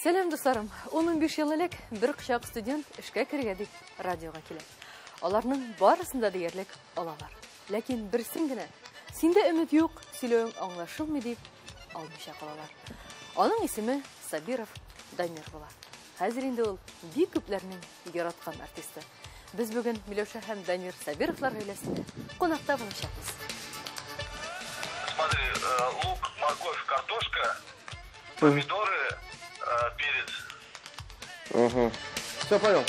Сәлем дусларым, 15 ел элек бер кычак студент эшкә керергә дип радиога килә. Аларның барысында диярлек алалар. Ләкин берсен генә синдә өмет юк, сөйләвең аңлашылмый дип алмыйча калалар. Аның исеме Сабиров Дамир була. Хәзер инде ул бик күпләрнең яраткан артисты. Без бүген Миләүшә һәм Дамир Сабировлар гаиләсендә кунакта булачакбыз. Смотри, лук, морковь, картошка, помидоры, перец. Угу. Все понял.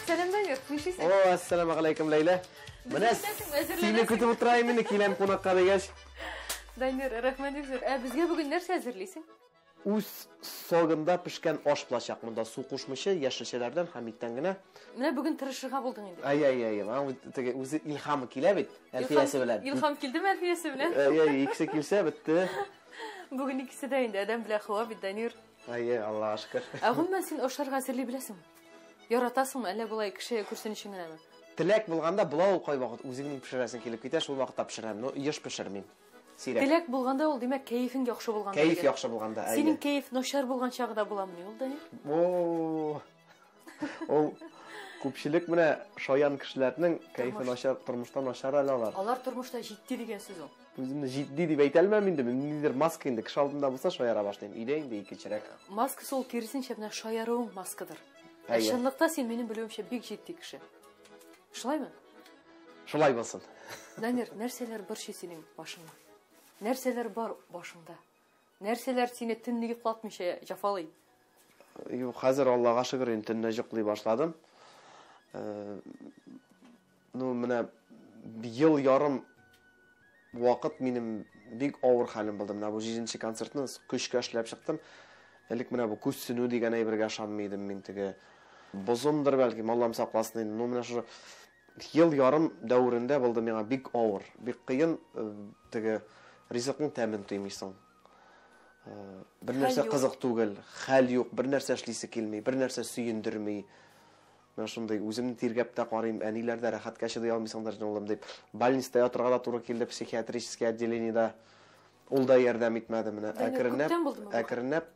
Сәлем Дамир, нишисең? О, ассаламу алейкум, Лейла. Менә сине көтеп утырайм инде, киләм кунакка дигәч. Дамир, рәхмәт зур. Безгә бүген нәрсә әзерлисең? Үз согында пешкән аш булачак. Монда су кушмыйча, яшелчәләрдән һәм иттән генә. Менә бүген тырышырга булдың инде. Ай. Үзе илһамы килә бит, Әлфиясе белән. Илһам килдеме Әлфиясе белән? Икесе килсә бетте. Бүген икесе дә инде адәм белән хава бит, Дамир. Аллаһка шөкер. Гомумән син ашарга әзерли беләсеңме? Яратасыңмы, әллә булай кеше күрсен өчен генәме? Теләк булганда була ул кай вакыт үзеңнең пешерәсең килеп китә, шул вакытта пешерәм. Но еш пешермим. Сирәк. Теләк булганда ул димәк кәефең яхшы булганда. Кәеф яхшы булганда. Синең кәеф начар булган чагында буламыни ул, Дамир? Ул күпчелек менә шаян кешеләрнең кәефе начар, тормыштан начар алалар. Алар тормышта җитди дигән сүз ул. Үземне җитди дип әйтәлмәм инде. Ниндидер маска инде кеше алдында булса шаяра башлыйм. Идә инде икечерәк. Маска сол киресенчә менә шаярыуың маскадыр. Чынлыкта син минем белүемчә бик җитди кеше. Шулаймы? Шулай булсын. Дамир, нәрсәләр борчый синең башыңда? Нәрсәләр бар башыңда? Нәрсәләр сине төнне йоклатмыйча җафалый? Хәзер Аллага шөкер инде төнне йоклый башладым. Менә ел ярым вакыт минем бик авыр хәлем булды. Менә бу 7нче концертны көчкә эшләп чыктым. Элек менә бу күссенү дигән әйбергә ышанмыйдым мин теге. Бозымдыр бәлки, Аллам сакласын инде. Менә шу ел ярым дәврендә булды миңа бик авыр, бик кыен теге ризыкның тәмен тоймыйсың. Бер нәрсә кызык түгел, хәл юк, бер нәрсә эшлисе килми, бер нәрсә сөендерми. Мен шундый үземне тиргәп тә карыйм, әниләрдә рәхәткә чыдый алмыйсыңдар җаным дип. Больниста ятырга да туры килде, психиатрический отделениедә. Ул да ярдәм итмәде менә. Әкренләп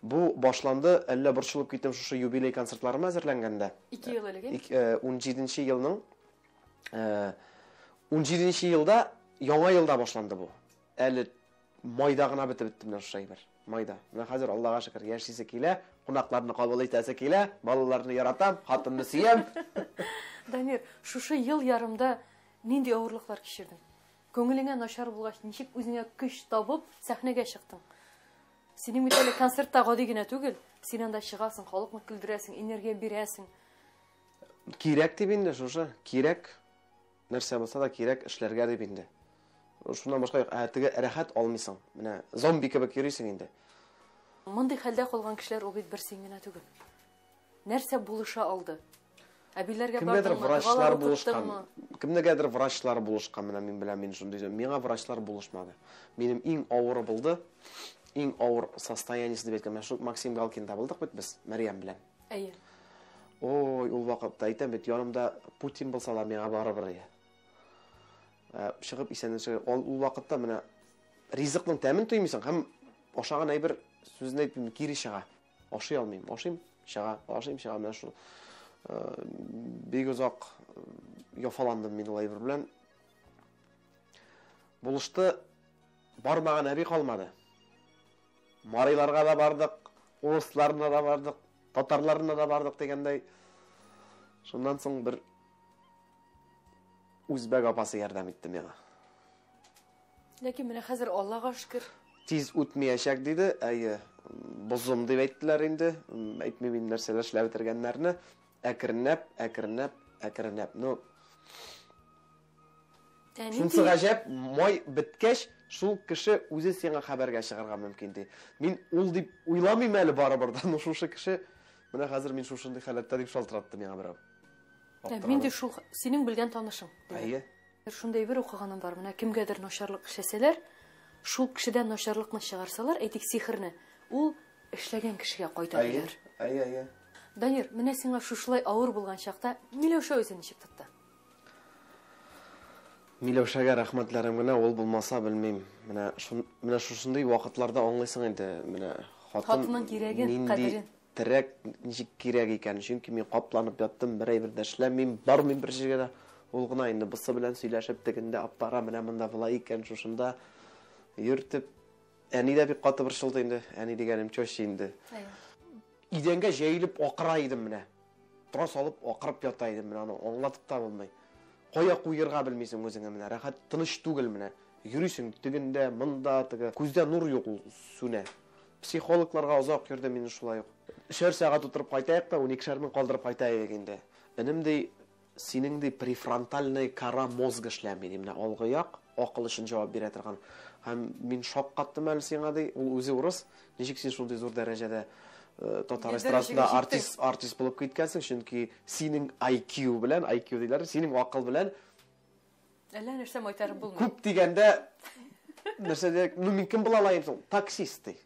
бу башланды, әллә борчылып киттем шушы юбилей концертларыма әзерләнгәндә. 2 ел элек. 17нче елның 17нче елда, яңа елда башланды бу. Әле майда гына бетте менә шушы әйбер. Майда. Менә хәзер Аллага шөкер яшисе килә, кунакларны кабул итәсе килә, балаларны яратам, хатынны сөям. Дамир, шушы ел ярымда нинди авырлыклар кичердең? Күңелеңә начар булгач, ничек үзеңә көч табып сәхнәгә чыктың? Синең бит әле концертта гади генә түгел, син анда чыгасың, халыкны көлдерәсең, энергия бирәсең. Кирәк дип инде шушы, кирәк. Нәрсә булса да кирәк эшләргә дип инде. Шуннан башка теге рәхәт алмыйсың. Менә зомби кебек йөрисең инде. Мондый хәлдә калган кешеләр ул бит бер син генә түгел. Нәрсә булыша алды? Әбиләргә бардымы? Врачлар булышкан. Кемнегәдер врачлар булышкан менә мин белән мин шундый. Миңа врачлар булышмады. Минем иң авыры булды. Иң авыр состояниесе дип әйткән шул Максим Галкинда булдык бит без Мәрьям белән. Әйе. Ой, ул вакытта әйтәм бит, янымда Путин булса да миңа барыбер. Чыгып исәнләшә. Ул вакытта менә ризыкның тәмен тоймыйсың һәм ашаган әйбер сүзне әйтмим кире чыга. Ашый алмыйм. Ашыйм, чыга. Менә шул бик озак яфаландым мин ул әйбер белән. Булышты, бармаган әби калмады. Марайларга да бардык, урысларына да бардык, татарларына да бардык дигәндәй. Шуннан соң бер үзбәк апасы ярдәм итте миңа. Ләкин менә хәзер Аллага шөкер. Тиз үтмәячәк диде. Әйе, бозым дип әйттеләр инде. Әйтмим мин нәрсәләр эшләп бетергәннәрне. Әкренләп. Ну. Шунсы гаҗәп, май биткәч, шул кеше үзе сиңа хәбәргә чыгарга мөмкин ди. Мин ул дип уйламыйм әле барыбер да. Шушы кеше менә хәзер мин шушындый халәттә дип шалтыратты миңа берәү. Мин дә шул синең белгән танышың. Әйе. Шундай бер укыганым бар. Менә кемгәдер начарлык эшләсәләр, шул кешедән начарлыкны чыгарсалар, әйтик сихерне, ул эшләгән кешегә кайта диләр. Әйе. Данир, менә сиңа шушылай авыр булган чакта Миләүшә үзен ничек тотты? Миләүшәгә рәхмәтләрем генә, ул булмаса белмим. Менә шушындый вакытларда аңлыйсың инде, менә Хатының кирәген, кадерен. Терәк ничек кирәк икән, чөнки мин капланып яттым, берәй дә эшләмим, бармыйм бер җиргә дә. Ул гына инде бусы белән сөйләшеп тегендә аппара менә монда булай икән, шушында йөртеп. Әни дә бик каты борчылды инде, әни дигәнем чөши инде. Идәнгә җәелеп акыра идем менә. Трос алып акырып ята идем менә, аны аңлатып та булмый. Кая куерга белмисең үзеңә менә, рәхәт тыныч түгел менә. Йөрисең тегендә, монда, теге күздә нур юк ул сүнә. Психологларга озак йөрдем мин шулай ук. 3 сәгать утырып кайтайык та 12 мең калдырып кайтайык инде. Энемдей синеңдей префронтальный кара мозг эшләми, менә алгы як акыл өчен җавап бирә торган. Һәм мин шок каттым әле сиңа ди, ул үзе урыс. Ничек син шундый зур дәрәҗәдә татар эстрадасында артист булып киткәнсең, чөнки синең IQ белән, IQ диләр, синең акыл белән Әллә нәрсә майтарып булмый. күп дигәндә нәрсә дә, мин кем була алайым соң? Таксист ди.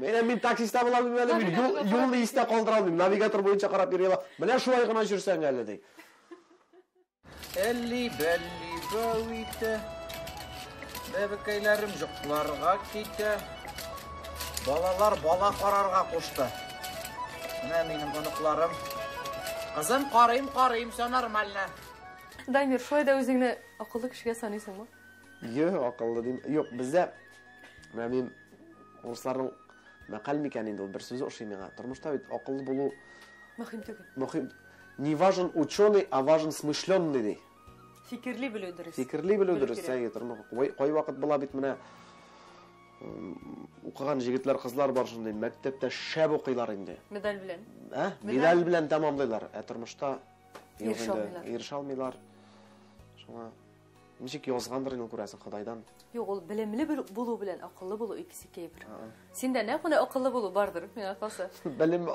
Мин таксиста була алмыйм әле, мин юлны истә калдыра алмыйм, навигатор буенча карап йөри алам. Менә шулай гына жүрсәң әле ди. Әлли-бәлли бәвите, бәбекәйләрем жокларга китә, балалар бала карарга кушты. Менә минем оныкларым. Кызым, карыйм, все нормально. Дамир, шулай да үзеңне акыллы кешегә саныйсыңмы? Акыллы дим. Юк, бездә мин урысларның мәкаль микән инде ул бер сүзе ошый миңа. Тормышта бит акыллы булу Мөһим түгел. мөһим. Не важен ученый, а важен смышленный ди. Фикерли белү дөрес. Фикерли белү дөрес, әйе, тормыш. Кай вакыт була бит менә укыган җегетләр, кызлар бар шундый, мәктәптә шәп укыйлар инде. Медаль белән. Медаль белән тәмамлыйлар. Тормышта Ирешә алмыйлар. Шуңа ничек язгандыр инде күрәсең Худайдан. Юк, ул белемле булу белән акыллы булу икесе бер. Синдә нәкъ менә акыллы булу бардыр, миңа калса. Белем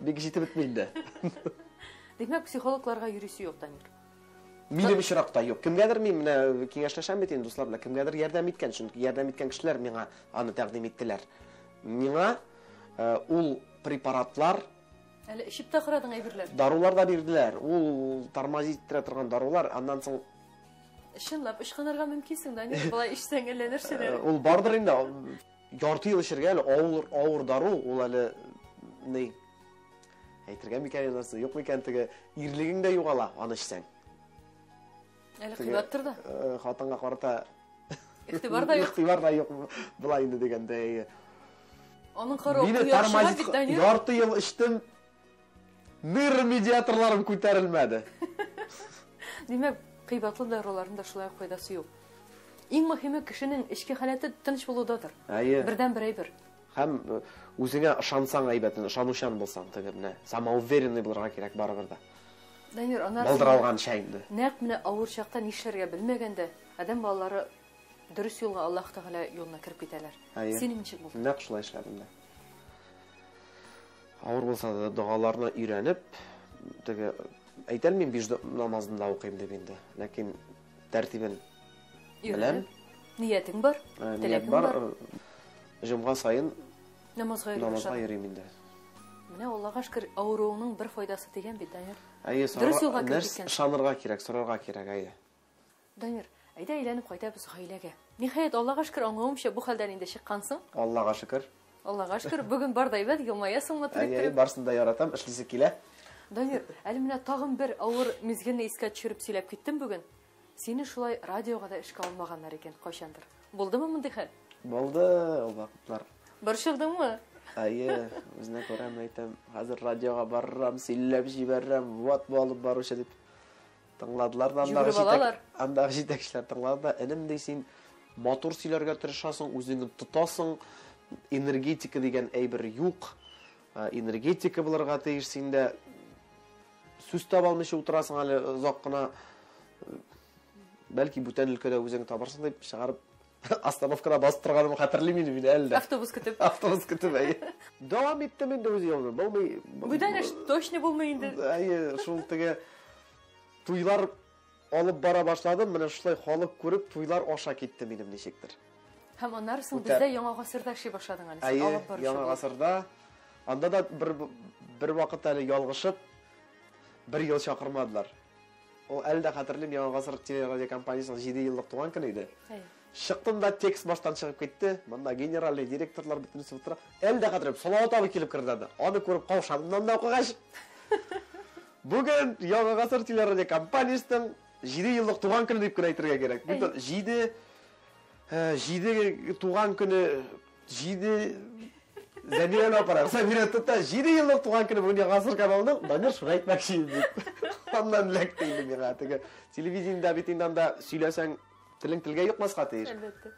бик җитеп бетми инде. Димәк, психологларга йөрисе юк, Дамир. Минем очракта юк. Кемгәдер мин менә киңәшләшәм бит инде дуслар белән, кемгәдер ярдәм иткән, чөнки ярдәм иткән кешеләр миңа аны тәкъдим иттеләр. Миңа ул препаратлар, Әле ишеп тә карадың әйберләр. дарулар да бирделәр. Ул тормозит итә торган дарулар, аннан соң Чынлап ышкынырга мөмкинсең, Дамир. Болай ишсәң әллә нәрсәләр. ул бардыр инде. Ярты ел эшергә әле авыр дару, ул әле ни әйтергә микән нәрсә юк микән теге ирлегең дә югала аны эшсәң. Әле кыйбаттыр да. Хатынга карата Игътибар да юк. Игътибар да юк була инде дигәндә. Аның карау Мине куяшыга бит, Дамир. ярты ел эштем. Медиаторларым күтәрелмәде. Димәк, кыйбатлы даруларның да шулай файдасы юк. Иң мөһиме кешенең эчке халаты тыныч булудадыр. Бердән бер әйбер. Һәм үзеңә ышансаң әйбәтен, ышанучан булсаң, тегенә, самоуверенный булырга кирәк барыбер да. Дамир, анар Балдыралган шәйнде. Нәкъ менә авыр чакта нишләргә белмәгәндә, адәм балалары дөрес юлга Аллаһ Тәгалә юлына кирип китәләр. Синең ничек булды? Нәкъ шулай эшләдем дә. Авыр булса да дугаларны өйрәнеп, теге әйтәлмим 5 намазында укыйм дип инде, ләкин тәртибен беләм. Ниятең бар, теләгең бар. Җомга сайын намазга йөрим инде. Менә Аллаһка шөкер, авыруның бер файдасы дигән бит, Дамир. Әйе, Дөрес юлга нәрсә ышанырга кирәк, сорарга кирәк, әйе. Дамир, әйдә әйләнеп кайтабыз гаиләгә. Ниһаят, Аллаһка шөкер, аңлавымча бу хәлдән инде чыккансың. Аллаһка шөкер. Аллаһка шөкер, бүген бар да әйбәт, елмаясыңмы Әйе, тирәк. барсын да яратам, эшлисе килә. Дамир, әле менә тагын бер авыр мизгелне искә төшереп сөйләп киттем бүген. Сине шулай радиога да эшкә алмаганнар икән кайчандыр. Булдымы мондай хәл? Булды, ул вакытлар. Борчылдыңмы? Әйе, үзенә күрәм әйтәм, хәзер радиога баррам, сөйләп җибәрәм, вот булып баручы дип. Тыңладылар да андагы җитәкчеләр тыңлады да, энем ди син мотор сөйләргә тырышасың, үзеңне тотасың, энергетика дигән әйбер юк. Энергетика булырга тиеш синдә. Сүз таба алмыйча утырасың әле озак кына. Бәлки бүтән өлкәдә үзең табарсың дип чыгарып остановкада басып торганым хәтерлим инде мин әле. Автобус көтеп. Әйе. Дәвам иттем инде үз юлымны. Булмый. Бүтән эш точно булмый инде. Әйе, шул теге туйлар алып бара башладым, менә шулай халык күреп туйлар аша китте минем ничектер. Һәм аннары соң бездә яңа гасырда эшли башладың әле. Әйе, яңа гасырда. Анда да бер вакыт әле ялгышып 1 ел чакырмадылар. Ул әле дә хәтерлим, яңа гасыр телерадио компаниясының 7 еллык туган көне иде. Чыктым да текст баштан чыгып китте. Монда генеральный директорлар бөтенесе утыра. Әле дә хәтерлим, Салават абый килеп кирде. Аны күреп каушадым да укыгач. Бүген яңа гасыр телерадио компаниясының 7 еллык туган көне дип әйтергә кирәк. Бу 7 туган көне 7 Замирәләр апарар. Замирә тота 7 еллык туган көне бүген гасыр каналының Данир шуны әйтмәкче иде. Аннан ләкте инде миңа. Теге телевидениедә бит инде анда сөйләсәң телең телгә юкмаска тиеш. Әлбәттә.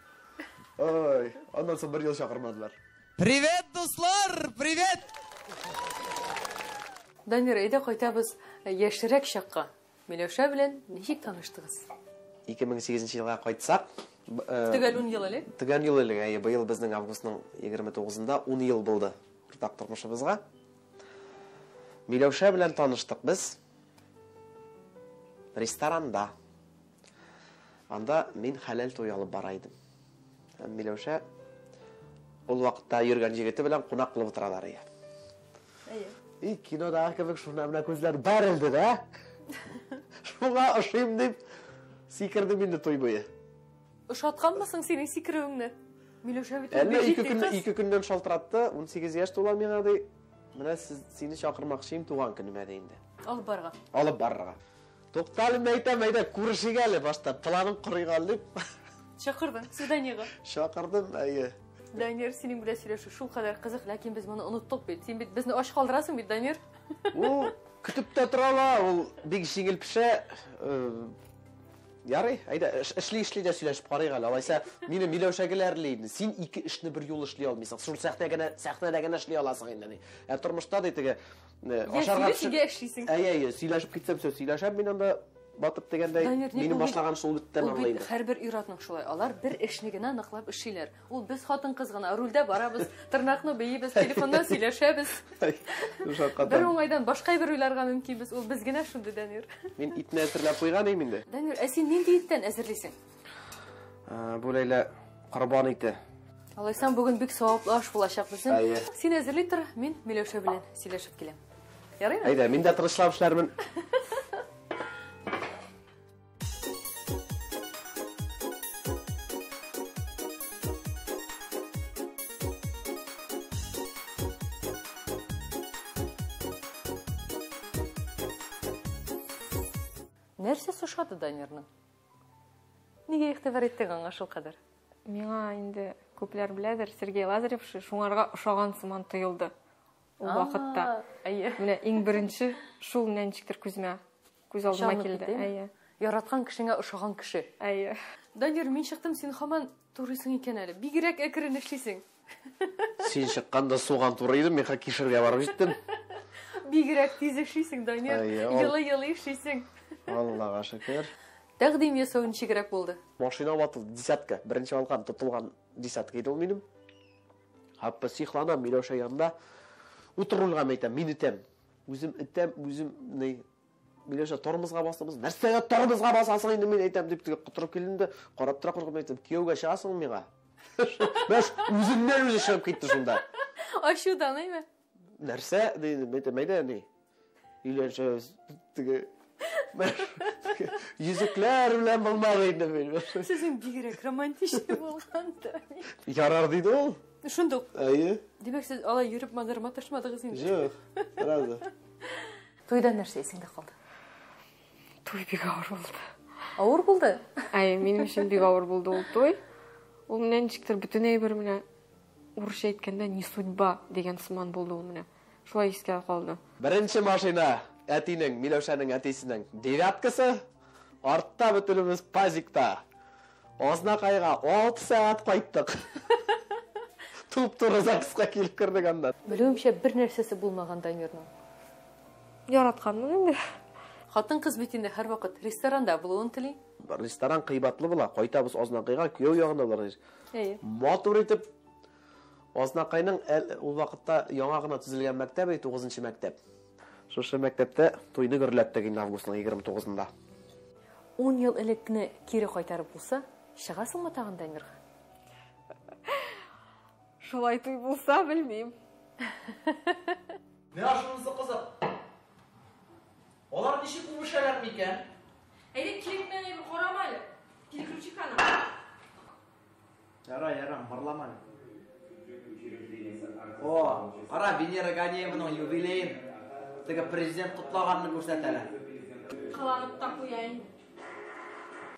Ой, аннан соң 1 ел чакырмадылар. Привет, дуслар! Привет! Данир, әйдә кайтабыз яшьрәк чакка. Миләүшә белән ничек таныштыгыз? 2008 елга кайтсак, Төгәл 10 ел элек. Төгән ел элек, быел безнең августның 29-ында 10 ел булды уртак тормышыбызга. Миләүшә белән таныштык без ресторанда. Анда мин хәләл туй алып бара идем. Һәм Миләүшә ул вакытта йөргән җегете белән кунак булып утыралар иде. Әйе. Кинода кебек шуны менә күзләр бәрелде дә. Шуңа ошыйм дип сикердем инде туй буе. Ошатканмысың синең сикерүеңне? Миләүшә бит Әллә 2 көннән шалтыратты, 18 яшь тула миңа ди. Менә сине чакырмакчыйм туган көнемә дә инде. Алып барга. Алып барырга. Тукталым әйтәм, күрешик әле башта, планым корыйган дип. Чакырдың, свиданиягә. Чакырдым, әйе. Данир, синең белән сөйләшү шул кадәр кызык, ләкин без моны оныттык бит. Син бит безне ач калдырасың бит, Данир. Ул көтеп тә торала, ул бик җиңел пешә. Ярый, әйдә, эшли дә сөйләшеп карыйк әле. Алайса, мине Миләүшәгеләр инде. Син 2 эшне бер юл эшли алмыйсың. Шул сәхнәдә генә эшли аласың инде. Тормышта да теге ашарга эшлисең. Әйе, сөйләшеп китсәм, сөйләшәм, мин анда батып дигәндәй, минем башлаган шул бит ул бит һәрбер ир-атның шулай. Алар бер эшне генә ныклап эшлиләр. Ул без хатын-кыз гына рульдә барабыз, тырнакны бейибез, телефоннан сөйләшәбез. Бер уңайдан башка бер уйларга мөмкин без. Ул без генә шундый, Данир. Мин итне әзерләп куйган идем инде. Данир, син нинди иттән әзерлисең? Бу Ләйлә корбан ите. Алайсаң бүген бик саваплы аш булачак безнең. Әйе. Син әзерли тор, мин Миләүшә белән сөйләшеп киләм. Ярыймы? Әйдә, мин дә тырышлап эшләрмен. Нәрсә сушады Данирның? Нигә игътибар иттең аңа шул кадәр? Миңа инде күпләр беләдер, Сергей Лазарев шуңарга ошаган сыман тоелды. Ул вакытта. Әйе. Менә иң беренче шул менән ничектер күз алдыма килде. Әйе. Яраткан кешеңә ошаган кеше. Әйе. Данир, мин чыктым, син һаман турыйсың икән әле. Бигрәк әкрен эшлисең. Син чыкканда суган туры идем, мин кишергә барып җиттем. Бигрәк тиз эшлисең, Данир. Йылы эшлисең. Аллага шөкер. Тәкъдим ясау ничегрәк булды? Машина ватылды, десятка. Беренче алган, тотылган десятка иде ул минем. Хаппа сихланам, Миләүшә янында. Утырылга мәйтәм, мин итәм. Үзем ни Миләүшә тормозга басабыз. Нәрсәгә тормозга басасың инде, мин әйтәм дип кытырып килдем дә, карап тора куркып әйтәм, кияүгә чыгасың миңа. Баш үзеннән үзе чыгып китте шунда. Ачудан, әйме? Нәрсә дидем, әйтәм, әйдә ни. Иләшә теге Yüzükler белән булмады инде мин. Сезнең бигрәк романтик булганда. Ярар диде ул. Шундук. Әйе. Димәк, сез алай йөреп маташмадыгыз инде. Юк. Разы. Тойда нәрсә исеңдә калды? Туй бик авыр булды. Авыр булды? Әйе, минем өчен бик авыр булды ул туй. Ул менән ничектер бөтенләй бер менә урысча әйткәндә не судьба дигән сыман булды ул менә. Шулай искә калды. Беренче машина әтинең, Миләүшәнең әтисенең девяткасы, артта бөтенебез пазикта. Азнакайга 6 сәгать кайттык. Туп-туры ЗАГСка килеп кирдек анда. Белүемчә бер нәрсәсе булмаган Данирның. Яратканмын инде. Хатын-кыз бит инде һәр вакыт ресторанда булуын тели. Ресторан кыйбатлы була. Кайтабыз Азнакайга, кияү ягындалар. Әйе. Матур итеп Азнакайның ул вакытта яңа гына төзелгән мәктәбе, 9нчы мәктәп. Шушы мәктәптә туйны гөрләттек инде августның 29-ында. 10 ел элекне кире кайтарып булса, чыгасыңмы тагын Данирга? Шулай той булса, белмим. Мен шунысы кызык. Алар ничек күрешәләр микән? Әйдә, килеп менә бер карамалы. Переключик аны. Яра, мырлама. О, кара, Венера Ганиеваның юбилейын. Теге президент кутлаганны күрсәтәләр. Кыланып та куяйын.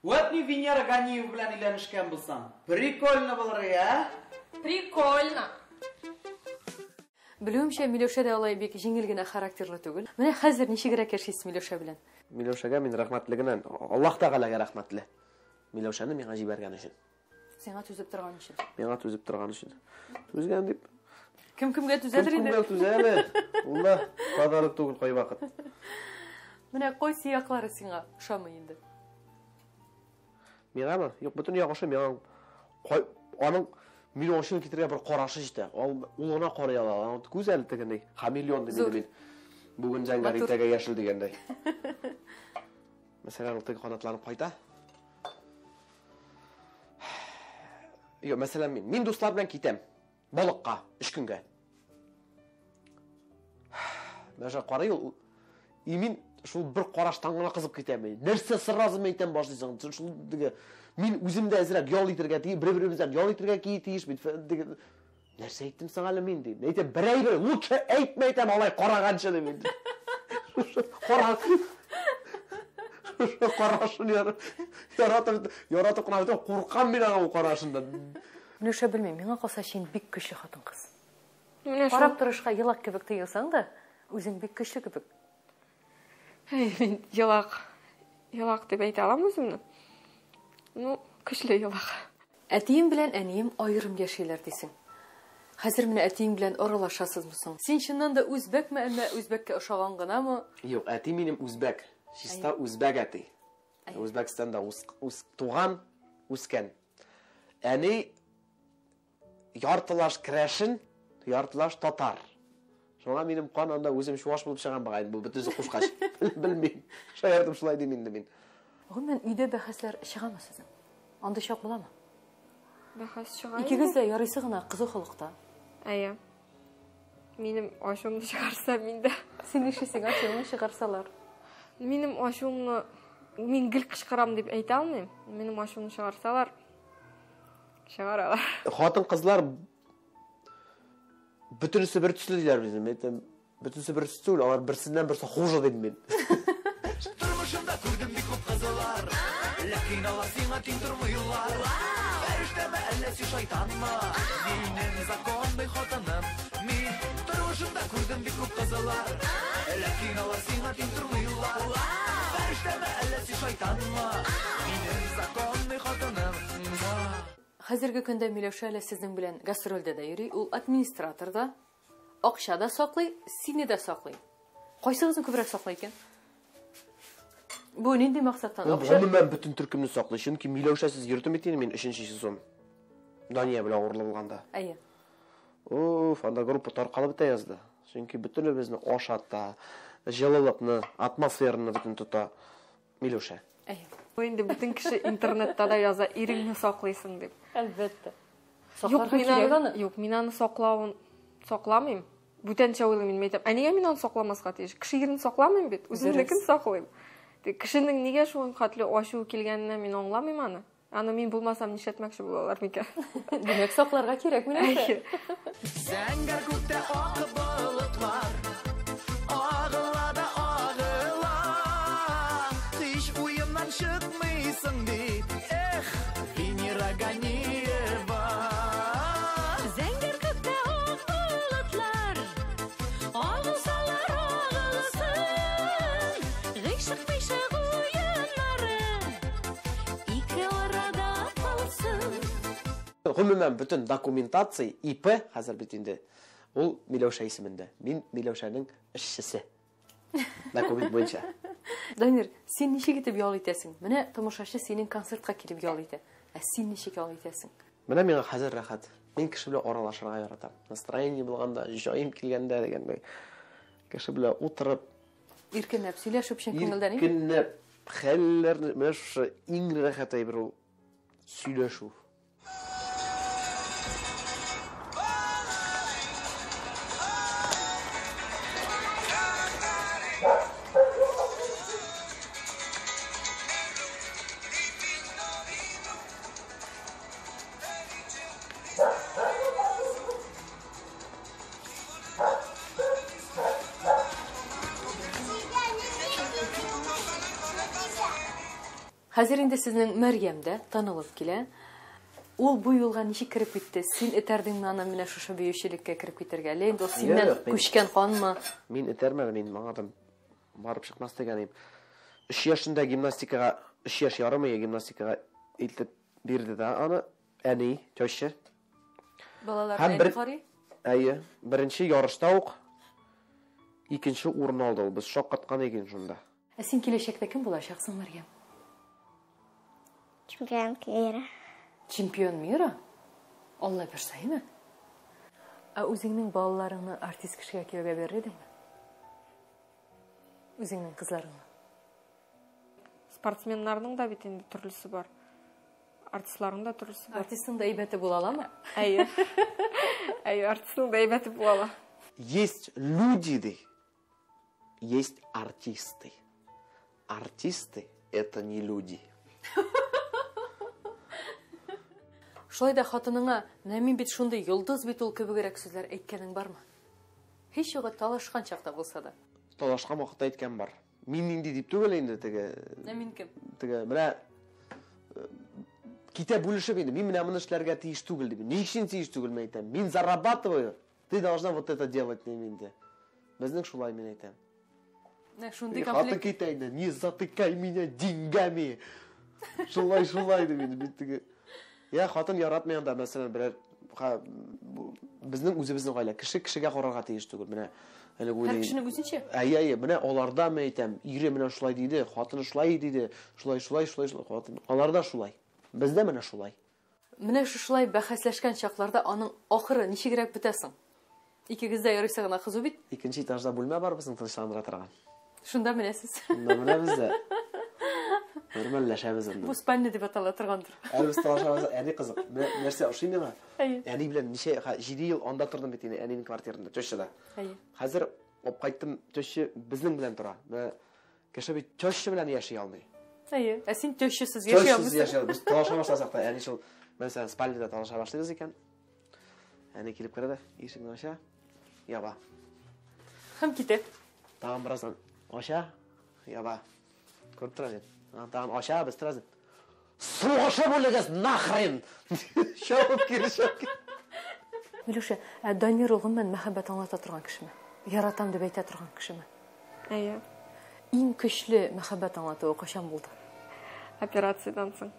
Вот ни Венера Ганиева белән өйләнешкән булсам. Прикольно булыр, я? Прикольно. Белүемчә, Миләүшә дә алай бик җиңел генә характерлы түгел. Менә хәзер ничегрәк яшисез Миләүшә белән? Миләүшәгә мин рәхмәтлегеннән Аллаһ Тәгаләгә рәхмәтле. Миләүшәне миңа җибәргән өчен. Сиңа түзеп торган өчен. Миңа түзеп торган өчен. Түзгән дип. Кем-кемгә түзәдер инде? Кемгә түзәле? Улла, кадарлык түгел кай вакыт. Менә кайсы яклары сиңа ошамый инде? Миңамы? Юк, бөтен ягышы миңа аның мин ошын китергә бер карашы җитә. Ул гына карый ала. Күзәл тегендәй. Хамелеон дип мин. Бүген зәңгәр итәгә яшел дигәндәй. Мәсәлән, ул теге канатланып кайта. Юк, мәсәлән, мин дуслар белән китәм. Балыкка 3 көнгә. Мәҗә карый ул. И мин шул бер караштан гына кызып китәм. Нәрсә сразу әйтәм башлыйсың? Шул диге мин үзем дә әзрәк ял итәргә тиеш, бер-беребездән ял итәргә тиеш бит. Нәрсә әйттем сиңа әле мин ди. Әйтәм, берәй-бер лучше әйтмә әйтәм алай караганчы ди мин. Карашын яратып кына әйтәм, куркам мин аңа ул карашындан. Миләүшә белмим, миңа калса син бик көчле хатын-кыз. Менә Карап торышка елак кебек тоелсаң да, үзең бик көчле кебек. Мин елак дип әйтә алам үземне. Ну, көчле елак. Әтием белән әнием аерым яшиләр дисең. Хәзер менә әтиең белән аралашасызмы соң? Син чыннан да үзбәкме, әллә үзбәккә ошаган гынамы? Юк, әти минем үзбәк. Чиста үзбәк әти. Үзбәкстанда үз туган, үскән. Әни яртылаш крәшен, яртылаш татар. Шуңа минем кан анда үзем шуаш булып чыган багай, бу бөтенсе кушкач. Белмим. Шаярдым шулай дим инде мин. Гомумән, өйдә бәхәсләр чыгамы сезнең? Андый чак буламы? Бәхәс чыга. Икегез дә ярыйсы гына кызы холыкта. Әйе. Минем ашуымны чыгарса миндә. Син нишисең, ашуыңны чыгарсалар? Минем ашуымны мин гел кычкырам дип әйтә алмыйм. Минем ашуымны чыгарсалар, чыгаралар. Хатын кызлар бөтенесе бер төсле диләр безне. Әйтәм, бөтенесе бер төсле, алар берсеннән берсе хужа дим мин. Тормышымда күрдем бик күп кызылар, ләкин алар сиңа тиң тормыйлар. Фәрештәме әллә син шайтанмы? Минем законный хатыным. Мин тормышымда күрдем бик күп кызылар, ләкин алар сиңа тиң тормыйлар. Фәрештәме әллә син шайтанмы? Минем законный хатыным. Хәзерге көндә Миләүшә әле сезнең белән гастрольдә дә йөри, ул администратор да, акча да саклый, сине дә саклый. Кайсыгызны күбрәк саклый икән? Бу нинди максаттан? Гомумән бөтен төркемне саклый. Чөнки Миләүшәсез йөртем итен мин 3нче сезон. Дания белән авырланганда. Әйе. Уф, анда группа таркалып бетә язды. Чөнки бөтенебезне ашата, җылылыкны, атмосфераны бөтен тота Миләүшә. Әйе. Бу инде бөтен кеше интернетта да яза, иреңне саклыйсың дип. Әлбәттә. Юк, мин аны сакламыйм. Бүтәнчә уйлыйм мин әйтәм. Нигә мин аны сакламаска тиеш? Кеше ирен сакламыйм бит, үземнекен саклыйм. Кешенең нигә шул хәтле ачу килгәнне мин аңламыйм аны. Аны мин булмасам нишләтмәкче булалар микән? Димәк, сакларга кирәк Миләүшә. Зәңгәр күктә ак болытлар, агыла да агыла. Һич уемнан чыкмыйсың бит, эх, Венера Ганиева. Зәңгәр күктә ак болытлар, агылсалар агылсын. Гыйшык-пыйшык уеннары, ике арада калсын. Гомумән бөтен документация ИП хәзер бит инде. Ул Миләүшә исемендә. Мин Миләүшәнең эшчесе. Документ буенча. Дамир, син ничек итеп ял итәсең? Менә тамашачы синең концертка килеп ял итә. Ә син ничек ял итәсең? Менә миңа хәзер рәхәт. Мин кеше белән аралашырга яратам. Настроение булганда, җаем килгәндә дигәндәй. Кеше белән утырып, Иркенләп сөйләшеп чын күңелдән. иркенләп, хәлләрне, менә шушы иң рәхәт әйбер ул сөйләшү. Хәзер инде сезнең Мәрьямдә танылып килә. Ул бу юлга ничек кирип китте? Син этәрдеңме аны менә шушы биючелеккә кирип китәргә? Әле инде ул синнән Юк, мин- күчкән канмы? Мин этәрмәдем, мин маңадым барып чыкмас дигәнем. 3 яшында гимнастикага, 3 яшь ярым гимнастикага илтеп бирде дә аны әни, тәүше. Балалар Һәм әни бер- карый. Әйе, беренче ярышта ук икенче урын алды ул. Без шаккаткан икән шунда. Ә син киләчәктә кем булачаксың, Мәрьям? Чемпион мира. Чемпион мира? Алла берсәйме? Ә үзеңнең балаларыңны артист кешегә кияүгә бирер идеңме? Үзеңнең кызларыңны. Спортсменнарның да бит инде төрлесе бар. Артистларның да төрлесе бар. Артистың да әйбәте була аламы? Әйе. Әйе, артистның да әйбәте була ала. Есть люди, есть артисты. Артисты это не люди. Шулай да хатыныңа, менә мин бит шундый йолдыз бит ул кебегрәк сүзләр әйткәнең бармы? Һич югы талашкан чакта булса да. Талашкан вакытта әйткән бар. Мин инде дип түгел инде теге Менә мин кем? теге менә китә бүлешеп инде. Мин менә моны эшләргә тиеш түгел дип. Ни өчен тиеш түгел мен әйтәм. Мин зарабатываю. Ты должна вот это делать не инде. Безнең шулай мин әйтәм. Менә шундый Хатын комплект. китә инде. Не затыкай меня деньгами. Шулай дип инде бит теге. Я хатын яратмаган да, мәсәлән, берәр безнең үзебезнең гаилә кешегә карарга тиеш түгел. Менә әле Һәр уйлыйм. кешенең үзенчә. Әйе, менә аларда мен әйтәм, ире менә шулай диде, хатыны шулай диде, шулай, хатын. Аларда шулай. Бездә менә шулай. Менә шулай бәхәсләшкән чакларда аның ахыры ничегрәк бетәсең? Икегез дә ярыйсы гына кызу бит. Икенче этажда бүлмә бар безнең тынычландыра торган. Шунда менәсез. Менә бездә нормальләшәбез Бу инде. спальня дип атала торгандыр. Әле без талашабыз, әни кызык. Нәрсә ошый миңа? Әйе. Әни белән ничә 7 ел анда тордым бит инде, әнинең квартирасында, тәшәдә. Әйе. Хәзер алып кайттым, тәше безнең белән тора. Менә кеше бит тәше белән яши алмый. Әйе. Ә син төшсез Тәшсез яшәйсең. яши. Без талаша башласак та, әни шул мәсәлән спальняда талаша башлыйбыз икән. Әни килеп керә дә, ишекне ача. Яба. Һәм китә. Тагын бераздан ача. Яба. Күреп тора дит. Тагын ача, без торабыз. Сугышы бүлегез нахрен. Шауып килешәк. Миләүшә, ә Данир ул гомумән мәхәббәт аңлата торган кешеме? Яратам дип әйтә торган кешеме? Әйе. Иң көчле мәхәббәт аңлатуы кашан булды? Операциядан соң.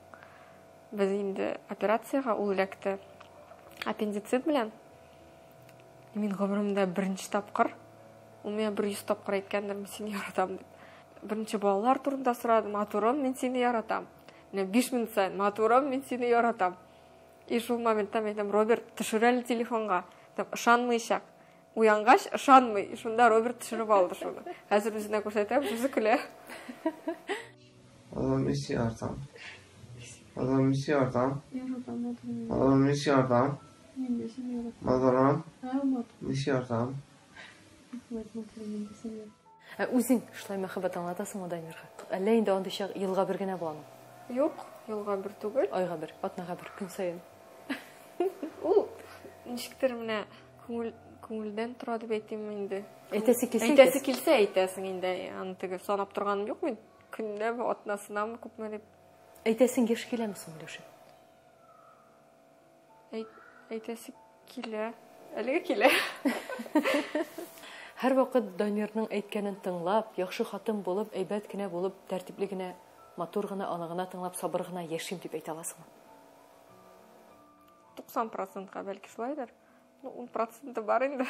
Без инде операцияга ул эләкте. Аппендицит белән. Мин гомеремдә беренче тапкыр, ул миңа 100 тапкыр әйткәндер, мин сине яратам дип. Беренче балалар турында сорадым, матурым, мин сине яратам. Менә 5 минут сайын, матурым, мин сине яратам. И шул моментта мен әйтәм, Роберт, төшер әле телефонга. Ышанмыйчак. Уянгач, ышанмый. Шунда Роберт төшереп алды шуны. Хәзер үзенә күрсәтәм, үзе көлә. Adam Messi yartam. Adam Messi yartam. Adam Messi yartam. Madaram. Messi yartam. Ә үзең шулай мәхәббәт аңлатасыңмы Данирга? Әллә инде андый чак елга бер генә буламы? Юк, елга бер түгел. Айга бер, атнага бер, көн сайын. Ул ничектер менә күңелдән тора дип әйтим инде. Әйтәсе килсә, Әйтәсе килсә әйтәсең инде. Аны теге санап торганым юк мин. Көнлә атнасынамы күпме дип әйтәсең яшь киләме соң Миләүшә? әйтәсе килә. Әлегә килә. Һәр вакыт Данирның әйткәнен тыңлап, яхшы хатын булып, әйбәт кенә булып, тәртипле генә, матур гына, аны гына тыңлап, сабыр гына яшим дип әйтә аласыңмы? 90%-ка бәлки шулайдыр. 10% бар инде.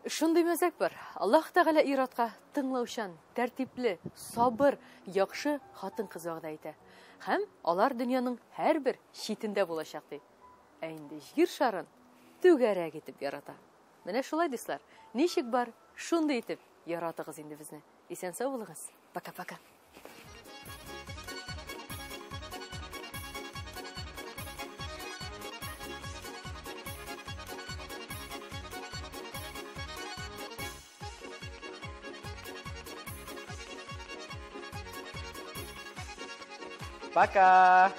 Шундый мәзәк бар. Аллаһ Тәгалә иратка тыңлаучан, тәртипле, сабыр, яхшы хатын-кыз вәгъдә итә. Һәм алар дөньяның һәрбер читендә булачак ди. Ә инде җир шарын түгәрәк итеп ярата. Менә шулай дислар. Ничек бар? Шундый итеп яратыгыз инде безне. Исән сау булыгыз. Пока-пока. Пока.